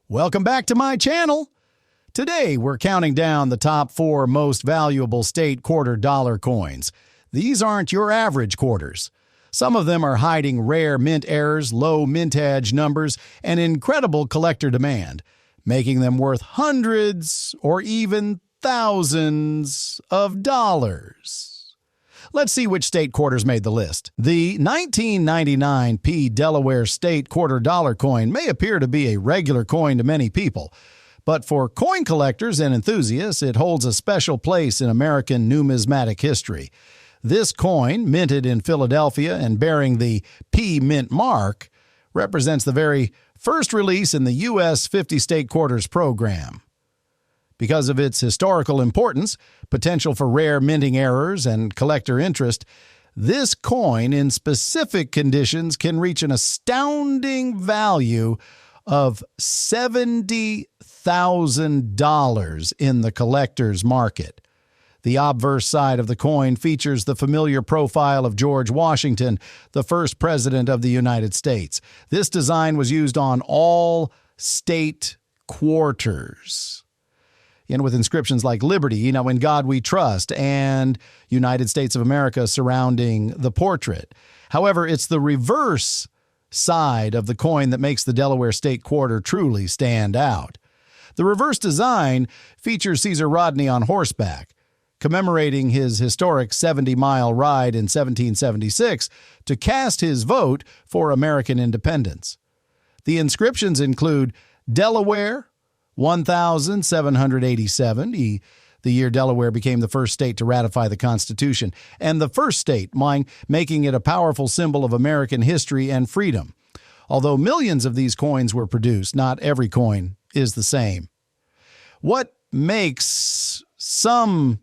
Welcome back to my channel. Today we're counting down the top 4 most valuable state quarter dollar coins. These aren't your average quarters. Some of them are hiding rare mint errors, low mintage numbers, and incredible collector demand, making them worth hundreds or even thousands of dollars. Let's see which state quarters made the list. The 1999 P Delaware state quarter dollar coin may appear to be a regular coin to many people, but for coin collectors and enthusiasts, it holds a special place in American numismatic history. This coin, minted in Philadelphia and bearing the P Mint mark, represents the very first release in the U.S. 50 state quarters program. Because of its historical importance, potential for rare minting errors, and collector interest, this coin in specific conditions can reach an astounding value of $70,000 in the collector's market. The obverse side of the coin features the familiar profile of George Washington, the first president of the United States. This design was used on all state quarters, with inscriptions like Liberty, In God We Trust, and United States of America surrounding the portrait. However, it's the reverse side of the coin that makes the Delaware state quarter truly stand out. The reverse design features Caesar Rodney on horseback, commemorating his historic 70-mile ride in 1776 to cast his vote for American independence. The inscriptions include Delaware, 1787, the year Delaware became the first state to ratify the Constitution, and the first state, making it a powerful symbol of American history and freedom. Although millions of these coins were produced, not every coin is the same. What makes some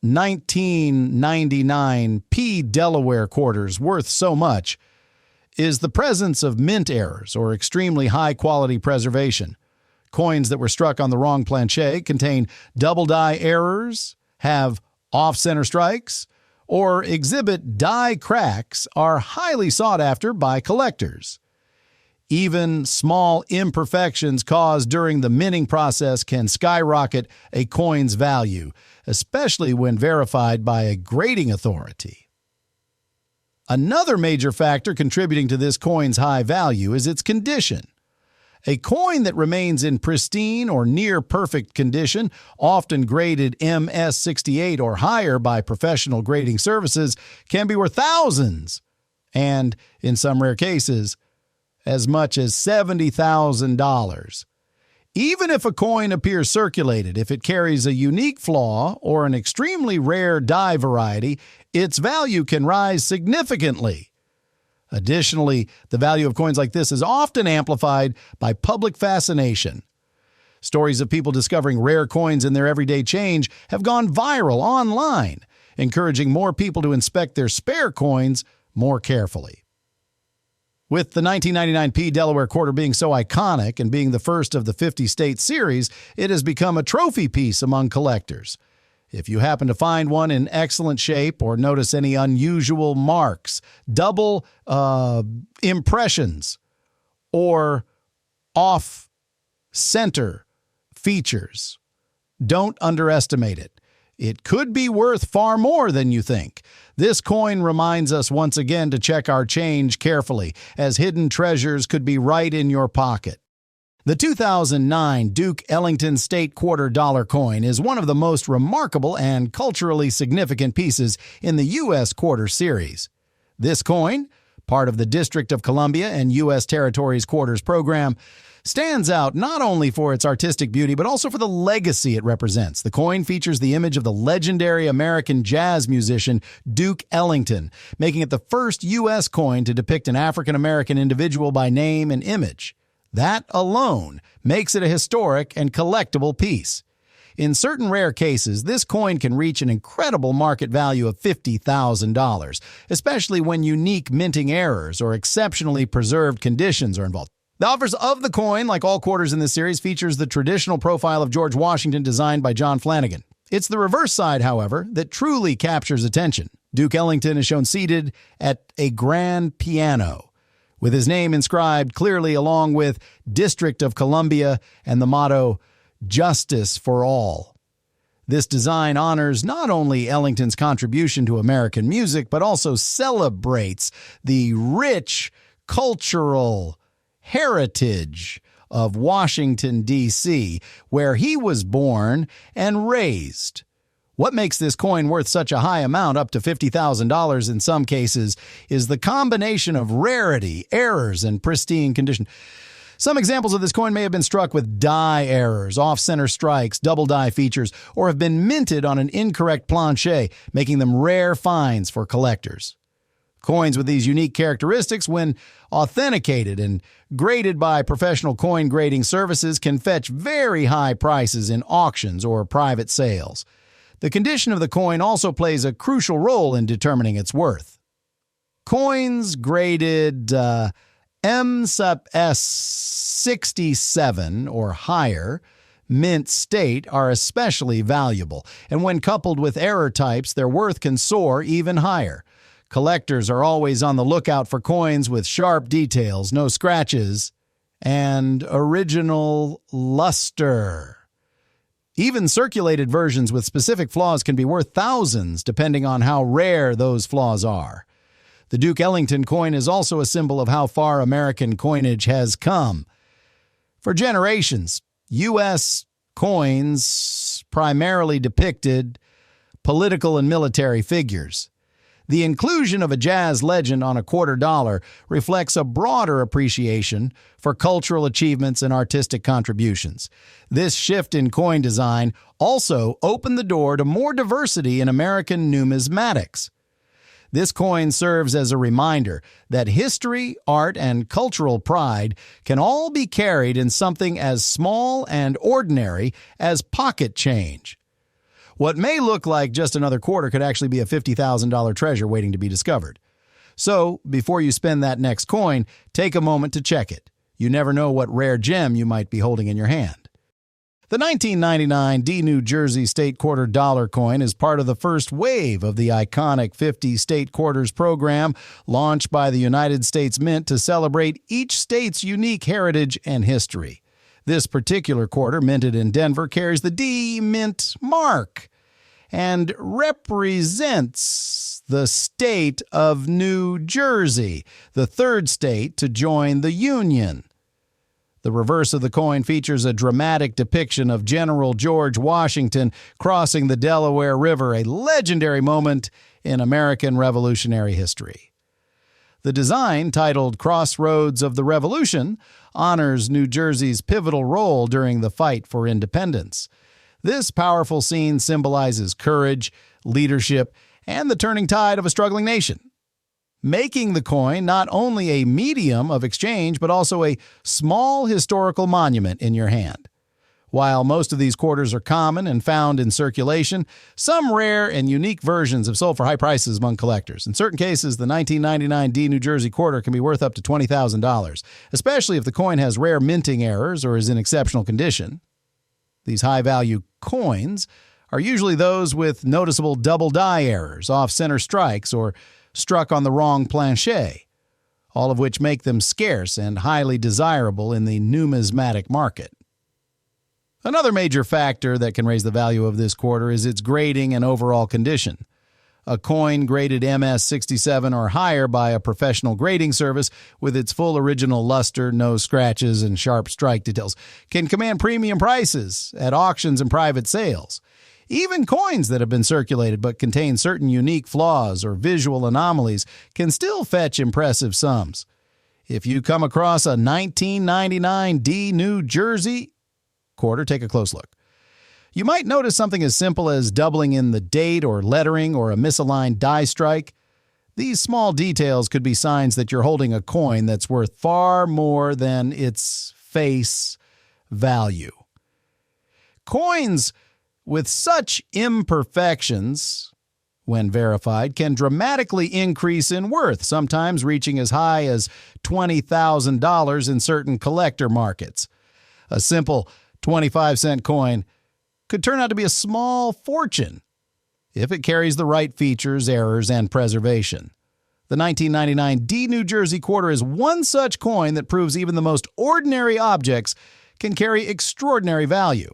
1999 P Delaware quarters worth so much is the presence of mint errors or extremely high-quality preservation. Coins that were struck on the wrong planche contain double die errors, have off-center strikes, or exhibit die cracks are highly sought after by collectors. Even small imperfections caused during the minting process can skyrocket a coin's value, especially when verified by a grading authority. Another major factor contributing to this coin's high value is its condition. A coin that remains in pristine or near-perfect condition, often graded MS-68 or higher by professional grading services, can be worth thousands, and, in some rare cases, as much as $70,000. Even if a coin appears circulated, if it carries a unique flaw or an extremely rare die variety, its value can rise significantly. Additionally, the value of coins like this is often amplified by public fascination. Stories of people discovering rare coins in their everyday change have gone viral online, encouraging more people to inspect their spare coins more carefully. With the 1999 P Delaware quarter being so iconic and being the first of the 50-state series, it has become a trophy piece among collectors. If you happen to find one in excellent shape or notice any unusual marks, double impressions, or off-center features, don't underestimate it. It could be worth far more than you think. This coin reminds us once again to check our change carefully, as hidden treasures could be right in your pocket. The 2009 Duke Ellington state quarter dollar coin is one of the most remarkable and culturally significant pieces in the U.S. quarter series. This coin, part of the District of Columbia and U.S. Territories quarters program, stands out not only for its artistic beauty but also for the legacy it represents. The coin features the image of the legendary American jazz musician Duke Ellington, making it the first U.S. coin to depict an African-American individual by name and image. That alone makes it a historic and collectible piece. In certain rare cases, this coin can reach an incredible market value of $50,000, especially when unique minting errors or exceptionally preserved conditions are involved. The offers of the coin, like all quarters in this series, features the traditional profile of George Washington designed by John Flanagan. It's the reverse side, however, that truly captures attention. Duke Ellington is shown seated at a grand piano, with his name inscribed clearly along with District of Columbia and the motto, Justice for All. This design honors not only Ellington's contribution to American music, but also celebrates the rich cultural heritage of Washington, D.C., where he was born and raised. What makes this coin worth such a high amount, up to $50,000 in some cases, is the combination of rarity, errors, and pristine condition. Some examples of this coin may have been struck with die errors, off-center strikes, double die features, or have been minted on an incorrect planche, making them rare finds for collectors. Coins with these unique characteristics, when authenticated and graded by professional coin grading services, can fetch very high prices in auctions or private sales. The condition of the coin also plays a crucial role in determining its worth. Coins graded M/S 67 or higher, mint state, are especially valuable, and when coupled with error types, their worth can soar even higher. Collectors are always on the lookout for coins with sharp details, no scratches, and original luster. Even circulated versions with specific flaws can be worth thousands, depending on how rare those flaws are. The Duke Ellington coin is also a symbol of how far American coinage has come. For generations, U.S. coins primarily depicted political and military figures. The inclusion of a jazz legend on a $quarter reflects a broader appreciation for cultural achievements and artistic contributions. This shift in coin design also opened the door to more diversity in American numismatics. This coin serves as a reminder that history, art, and cultural pride can all be carried in something as small and ordinary as pocket change. What may look like just another quarter could actually be a $50,000 treasure waiting to be discovered. So, before you spend that next coin, take a moment to check it. You never know what rare gem you might be holding in your hand. The 1999 D New Jersey State Quarter Dollar coin is part of the first wave of the iconic 50 State Quarters program launched by the United States Mint to celebrate each state's unique heritage and history. This particular quarter, minted in Denver, carries the D Mint mark and represents the state of New Jersey, the third state to join the Union. The reverse of the coin features a dramatic depiction of General George Washington crossing the Delaware River, a legendary moment in American Revolutionary history. The design, titled Crossroads of the Revolution, honors New Jersey's pivotal role during the fight for independence. This powerful scene symbolizes courage, leadership, and the turning tide of a struggling nation, making the coin not only a medium of exchange but also a small historical monument in your hand. While most of these quarters are common and found in circulation, some rare and unique versions have sold for high prices among collectors. In certain cases, the 1999 D New Jersey quarter can be worth up to $20,000, especially if the coin has rare minting errors or is in exceptional condition. These high-value coins are usually those with noticeable double die errors, off-center strikes, or struck on the wrong planche, all of which make them scarce and highly desirable in the numismatic market. Another major factor that can raise the value of this quarter is its grading and overall condition. A coin graded MS 67 or higher by a professional grading service with its full original luster, no scratches, and sharp strike details can command premium prices at auctions and private sales. Even coins that have been circulated but contain certain unique flaws or visual anomalies can still fetch impressive sums. If you come across a 1999 D New Jersey quarter, take a close look. You might notice something as simple as doubling in the date or lettering or a misaligned die strike. These small details could be signs that you're holding a coin that's worth far more than its face value. Coins with such imperfections, when verified, can dramatically increase in worth, sometimes reaching as high as $20,000 in certain collector markets. A simple 25-cent coin could turn out to be a small fortune if it carries the right features, errors, and preservation. The 1999 D New Jersey quarter is one such coin that proves even the most ordinary objects can carry extraordinary value.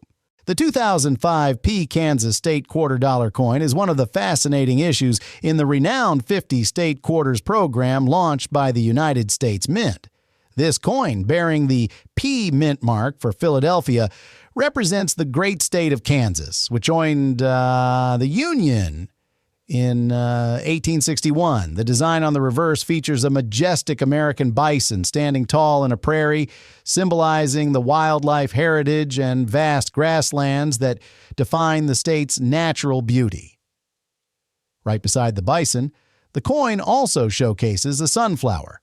The 2005 P Kansas State $quarter coin is one of the fascinating issues in the renowned 50 state quarters program launched by the United States Mint. This coin, bearing the P mint mark for Philadelphia, represents the great state of Kansas, which joined the Union in 1861. The design on the reverse features a majestic American bison standing tall in a prairie, symbolizing the wildlife heritage and vast grasslands that define the state's natural beauty. Right beside the bison, the coin also showcases a sunflower,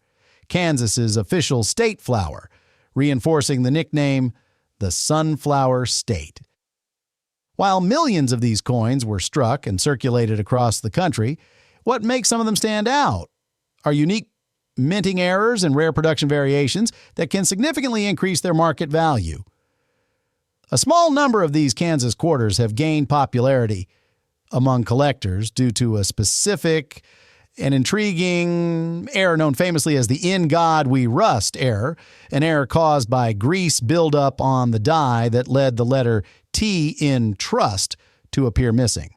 Kansas's official state flower, reinforcing the nickname the Sunflower State. While millions of these coins were struck and circulated across the country, what makes some of them stand out are unique minting errors and rare production variations that can significantly increase their market value. A small number of these Kansas quarters have gained popularity among collectors due to a specific and intriguing error known famously as the "In God We Rust" error, an error caused by grease buildup on the die that led the letter T in trust to appear missing.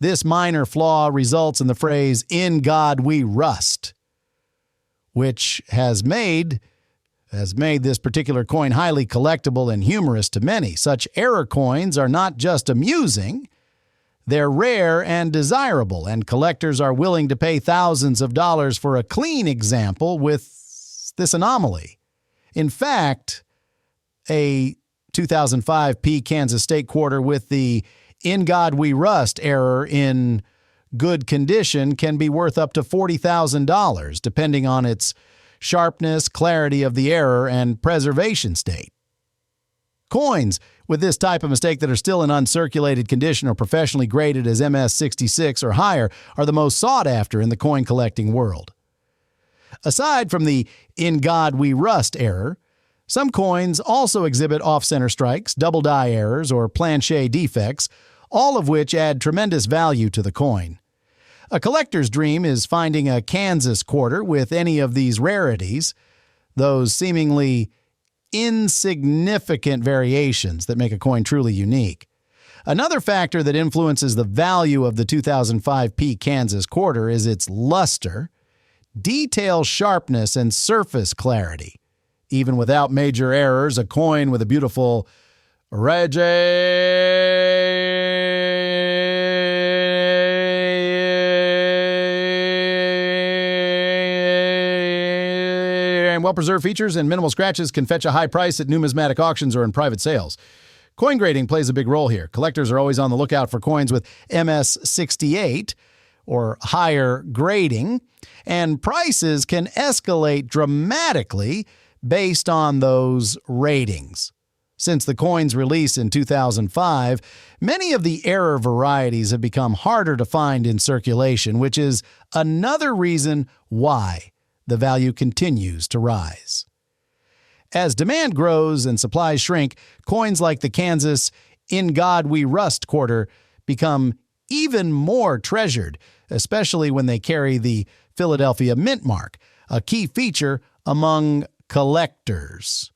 This minor flaw results in the phrase "In God We Rust," which has made this particular coin highly collectible and humorous to many. Such error coins are not just amusing, they're rare and desirable, and collectors are willing to pay thousands of dollars for a clean example with this anomaly. In fact, a 2005 P Kansas State quarter with the "In God We Rust" error in good condition can be worth up to $40,000, depending on its sharpness, clarity of the error, and preservation state. Coins with this type of mistake that are still in uncirculated condition or professionally graded as MS-66 or higher are the most sought after in the coin collecting world. Aside from the "In God We Rust" error, some coins also exhibit off-center strikes, double die errors, or planche defects, all of which add tremendous value to the coin. A collector's dream is finding a Kansas quarter with any of these rarities, those seemingly insignificant variations that make a coin truly unique. Another factor that influences the value of the 2005 P Kansas quarter is its luster, detail sharpness, and surface clarity. Even without major errors, a coin with a beautiful Reggie and well-preserved features and minimal scratches can fetch a high price at numismatic auctions or in private sales. Coin grading plays a big role here. Collectors are always on the lookout for coins with MS-68 or higher grading, and prices can escalate dramatically based on those ratings. Since the coin's release in 2005, many of the error varieties have become harder to find in circulation, which is another reason why the value continues to rise. As demand grows and supplies shrink, coins like the Kansas "In God We Rust" quarter become even more treasured, especially when they carry the Philadelphia mint mark, a key feature among collectors.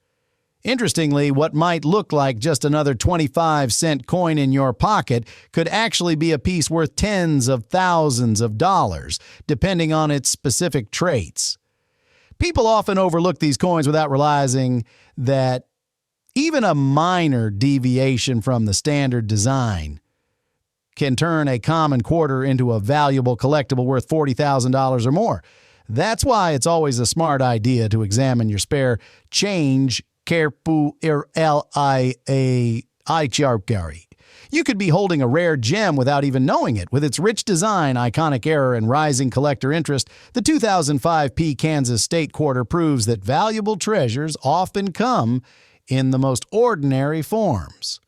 Interestingly, what might look like just another 25-cent coin in your pocket could actually be a piece worth tens of thousands of dollars, depending on its specific traits. People often overlook these coins without realizing that even a minor deviation from the standard design can turn a common quarter into a valuable collectible worth $40,000 or more. That's why it's always a smart idea to examine your spare change carefully. You could be holding a rare gem without even knowing it. With its rich design, iconic error, and rising collector interest, the 2005 P Kansas State quarter proves that valuable treasures often come in the most ordinary forms.